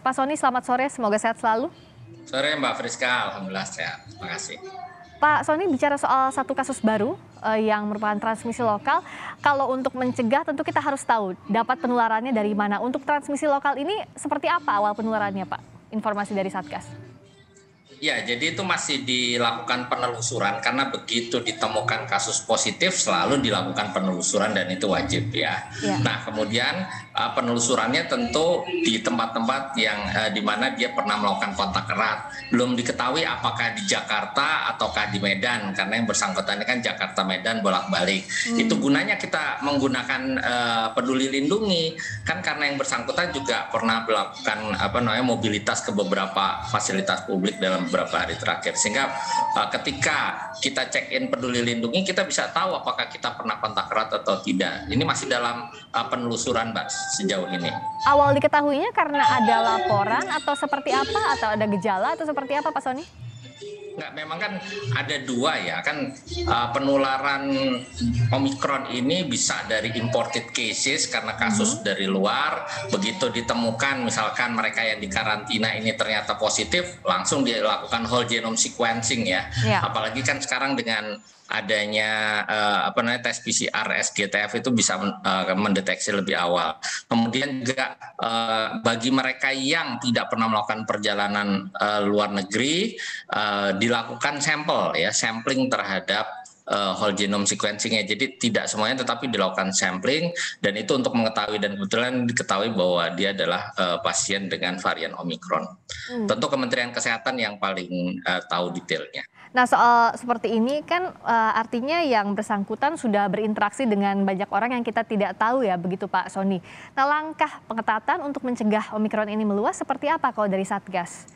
Pak Sony, selamat sore, semoga sehat selalu. Sore Mbak Friska, Alhamdulillah sehat. Terima kasih. Pak Sony, bicara soal satu kasus baru yang merupakan transmisi lokal, kalau untuk mencegah tentu kita harus tahu dapat penularannya dari mana. Untuk transmisi lokal ini seperti apa awal penularannya, Pak? Informasi dari Satgas. Ya, jadi itu masih dilakukan penelusuran karena begitu ditemukan kasus positif selalu dilakukan penelusuran dan itu wajib ya. Nah, kemudian penelusurannya tentu di tempat-tempat yang di mana dia pernah melakukan kontak erat. Belum diketahui apakah di Jakarta ataukah di Medan karena yang bersangkutan ini kan Jakarta Medan bolak-balik. Itu gunanya kita menggunakan Peduli Lindungi kan karena yang bersangkutan juga pernah melakukan mobilitas ke beberapa fasilitas publik dalam beberapa hari terakhir, sehingga ketika kita check in Peduli Lindungi kita bisa tahu apakah kita pernah kontak erat atau tidak. Ini masih dalam penelusuran Mbak sejauh ini. Awal diketahuinya karena ada laporan atau seperti apa, atau ada gejala atau seperti apa Pak Sony? Enggak, memang kan ada dua ya kan, penularan Omikron ini bisa dari imported cases karena kasus dari luar, begitu ditemukan misalkan mereka yang di karantina ini ternyata positif langsung dilakukan whole genome sequencing ya. Apalagi kan sekarang dengan adanya tes PCR SGTF itu bisa mendeteksi lebih awal. Kemudian juga bagi mereka yang tidak pernah melakukan perjalanan luar negeri dilakukan sampling terhadap whole genome sequencing-nya. Jadi tidak semuanya tetapi dilakukan sampling dan itu untuk mengetahui, dan kebetulan diketahui bahwa dia adalah pasien dengan varian Omikron. Tentu Kementerian Kesehatan yang paling tahu detailnya. Nah, soal seperti ini kan artinya yang bersangkutan sudah berinteraksi dengan banyak orang yang kita tidak tahu ya, begitu Pak Sony. Nah, langkah pengetatan untuk mencegah Omikron ini meluas seperti apa kalau dari Satgas?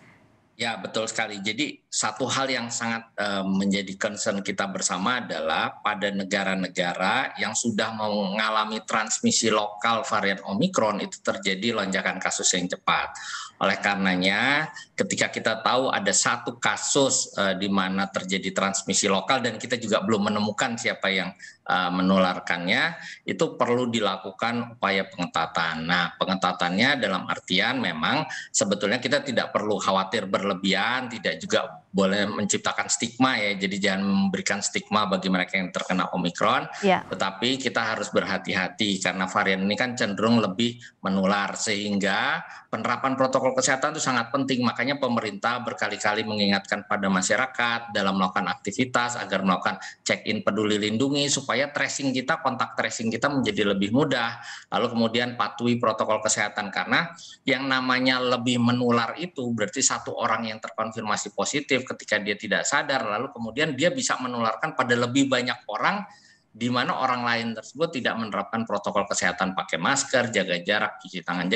Ya, betul sekali. Jadi satu hal yang sangat menjadi concern kita bersama adalah pada negara-negara yang sudah mengalami transmisi lokal varian Omikron itu terjadi lonjakan kasus yang cepat. Oleh karenanya ketika kita tahu ada satu kasus di mana terjadi transmisi lokal dan kita juga belum menemukan siapa yang menularkannya, itu perlu dilakukan upaya pengetatan. Nah, pengetatannya dalam artian memang sebetulnya kita tidak perlu khawatir berlebihan, tidak juga boleh menciptakan stigma ya, jadi jangan memberikan stigma bagi mereka yang terkena Omikron, tetapi kita harus berhati-hati karena varian ini kan cenderung lebih menular, sehingga penerapan protokol kesehatan itu sangat penting. Makanya pemerintah berkali-kali mengingatkan pada masyarakat dalam melakukan aktivitas agar melakukan check-in Peduli Lindungi supaya tracing kita, kontak tracing kita menjadi lebih mudah. Lalu kemudian patuhi protokol kesehatan karena yang namanya lebih menular itu berarti satu orang yang terkonfirmasi positif ketika dia tidak sadar lalu kemudian dia bisa menularkan pada lebih banyak orang di mana orang lain tersebut tidak menerapkan protokol kesehatan, pakai masker, jaga jarak, cuci tangan.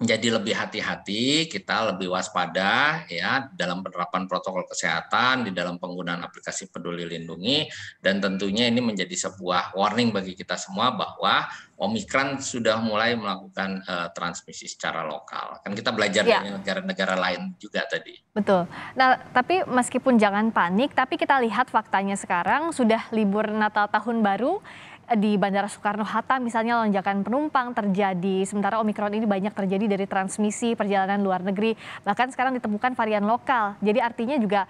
Jadi lebih hati-hati, kita lebih waspada ya dalam penerapan protokol kesehatan, di dalam penggunaan aplikasi Peduli Lindungi, dan tentunya ini menjadi sebuah warning bagi kita semua bahwa Omikron sudah mulai melakukan transmisi secara lokal. Kan kita belajar dari negara-negara lain juga tadi. Betul. Nah, tapi meskipun jangan panik, tapi kita lihat faktanya sekarang sudah libur Natal Tahun Baru. Di Bandara Soekarno-Hatta misalnya lonjakan penumpang terjadi, sementara Omikron ini banyak terjadi dari transmisi perjalanan luar negeri, bahkan sekarang ditemukan varian lokal. Jadi artinya juga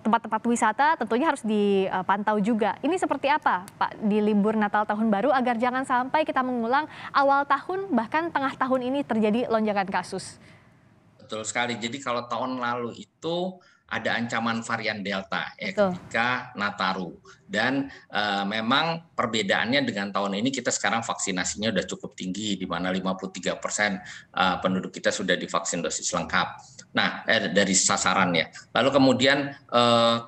tempat-tempat wisata tentunya harus dipantau juga. Ini seperti apa Pak di libur Natal Tahun Baru agar jangan sampai kita mengulang awal tahun bahkan tengah tahun ini terjadi lonjakan kasus? Betul sekali, jadi kalau tahun lalu itu ada ancaman varian Delta ketika Nataru. Dan memang perbedaannya dengan tahun ini kita sekarang vaksinasinya sudah cukup tinggi di mana 53% penduduk kita sudah divaksin dosis lengkap. Nah, dari sasaran ya. Lalu kemudian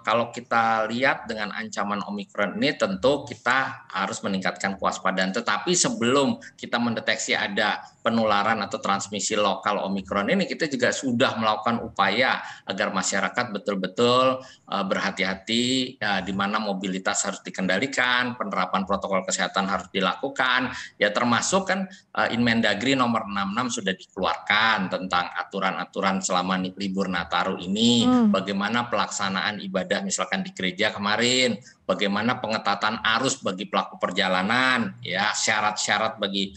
kalau kita lihat dengan ancaman Omikron ini tentu kita harus meningkatkan kewaspadaan. Tetapi sebelum kita mendeteksi ada penularan atau transmisi lokal Omikron ini, kita juga sudah melakukan upaya agar masyarakat betul-betul berhati-hati di mana mobilitas harus dikendalikan, penerapan protokol kesehatan harus dilakukan, ya termasuk kan Inmendagri nomor 66 sudah dikeluarkan tentang aturan-aturan selama libur Nataru ini, bagaimana pelaksanaan ibadah misalkan di gereja kemarin, bagaimana pengetatan arus bagi pelaku perjalanan, ya syarat-syarat bagi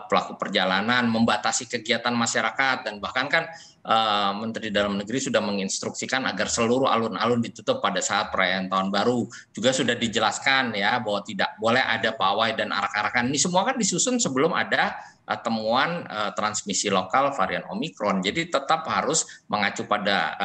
pelaku perjalanan, membatasi kegiatan masyarakat, dan bahkan kan Menteri Dalam Negeri sudah menginstruksikan agar seluruh alun-alun ditutup pada saat perayaan Tahun Baru. Juga sudah dijelaskan ya bahwa tidak boleh ada pawai dan arak-arakan. Ini semua kan disusun sebelum ada temuan transmisi lokal varian Omikron. Jadi tetap harus mengacu pada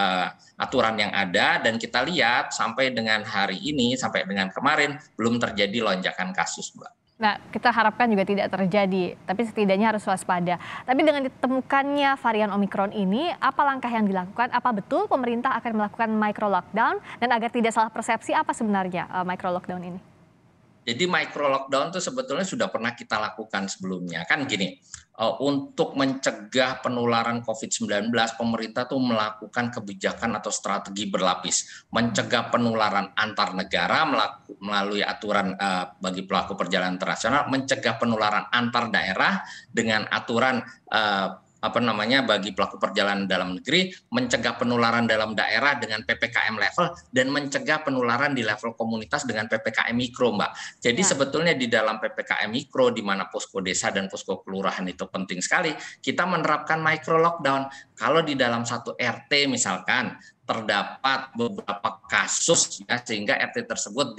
aturan yang ada, dan kita lihat sampai dengan hari ini, sampai dengan kemarin belum terjadi lonjakan kasus, Mbak. Nah, kita harapkan juga tidak terjadi, tapi setidaknya harus waspada. Tapi dengan ditemukannya varian Omikron ini, apa langkah yang dilakukan? Apa betul pemerintah akan melakukan micro lockdown? Dan agar tidak salah persepsi, apa sebenarnya micro lockdown ini? Jadi micro lockdown itu sebetulnya sudah pernah kita lakukan sebelumnya. Kan gini, untuk mencegah penularan COVID-19, pemerintah tuh melakukan kebijakan atau strategi berlapis. Mencegah penularan antar negara melalui aturan bagi pelaku perjalanan internasional, mencegah penularan antar daerah dengan aturan bagi pelaku perjalanan dalam negeri, mencegah penularan dalam daerah dengan PPKM level, dan mencegah penularan di level komunitas dengan PPKM mikro, Mbak. Jadi sebetulnya di dalam PPKM mikro, di mana posko desa dan posko kelurahan itu penting sekali, kita menerapkan micro lockdown. Kalau di dalam satu RT misalkan terdapat beberapa kasus, ya, sehingga RT tersebut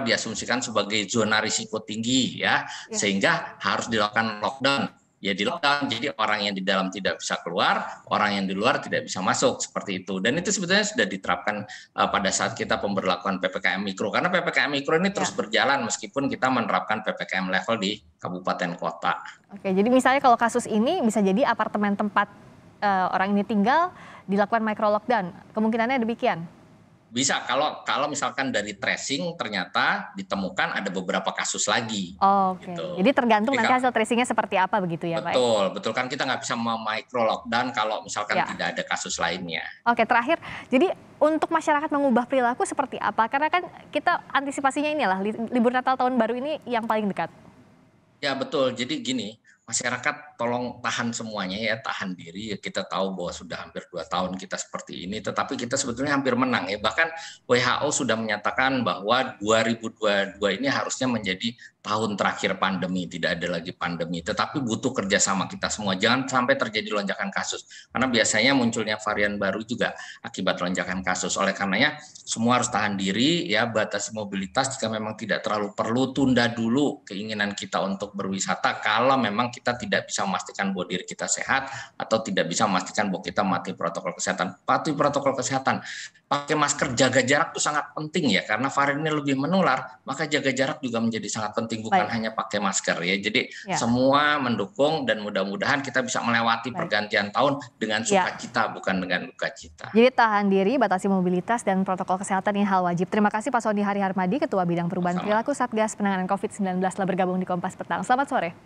diasumsikan sebagai zona risiko tinggi, ya, sehingga harus dilakukan lockdown. Ya di lockdown, jadi orang yang di dalam tidak bisa keluar, orang yang di luar tidak bisa masuk, seperti itu. Dan itu sebetulnya sudah diterapkan pada saat kita pemberlakuan PPKM Mikro, karena PPKM Mikro ini terus berjalan meskipun kita menerapkan PPKM level di kabupaten kota. Oke, jadi misalnya kalau kasus ini bisa jadi apartemen tempat orang ini tinggal dilakukan micro lockdown, kemungkinannya demikian? Bisa, kalau misalkan dari tracing ternyata ditemukan ada beberapa kasus lagi. Oke, gitu. Jadi tergantung nanti hasil tracingnya seperti apa begitu ya, Pak? Betul kan kita nggak bisa micro lockdown kalau misalkan tidak ada kasus lainnya. Oke, terakhir, jadi untuk masyarakat mengubah perilaku seperti apa? Karena kan kita antisipasinya inilah libur Natal Tahun Baru ini yang paling dekat. Ya betul, jadi gini, masyarakat tolong tahan semuanya ya, tahan diri. Kita tahu bahwa sudah hampir 2 tahun kita seperti ini, tetapi kita sebetulnya hampir menang ya. Bahkan WHO sudah menyatakan bahwa 2022 ini harusnya menjadi tahun terakhir pandemi, tidak ada lagi pandemi. Tetapi butuh kerjasama kita semua, jangan sampai terjadi lonjakan kasus. Karena biasanya munculnya varian baru juga akibat lonjakan kasus. Oleh karenanya semua harus tahan diri ya, batasi mobilitas jika memang tidak terlalu perlu, tunda dulu keinginan kita untuk berwisata kalau memang kita tidak bisa memastikan bahwa diri kita sehat atau tidak bisa memastikan bahwa kita mati protokol kesehatan. Patuhi protokol kesehatan. Pakai masker, jaga jarak itu sangat penting ya, karena varian ini lebih menular, maka jaga jarak juga menjadi sangat penting, bukan hanya pakai masker ya. Jadi semua mendukung, dan mudah-mudahan kita bisa melewati pergantian tahun dengan sukacita, bukan dengan duka cita. Jadi tahan diri, batasi mobilitas, dan protokol kesehatan ini hal wajib. Terima kasih Pak Sony Hari Harmadi, Ketua Bidang Perubahan Perilaku Satgas Penanganan COVID-19 telah bergabung di Kompas Petang. Selamat sore.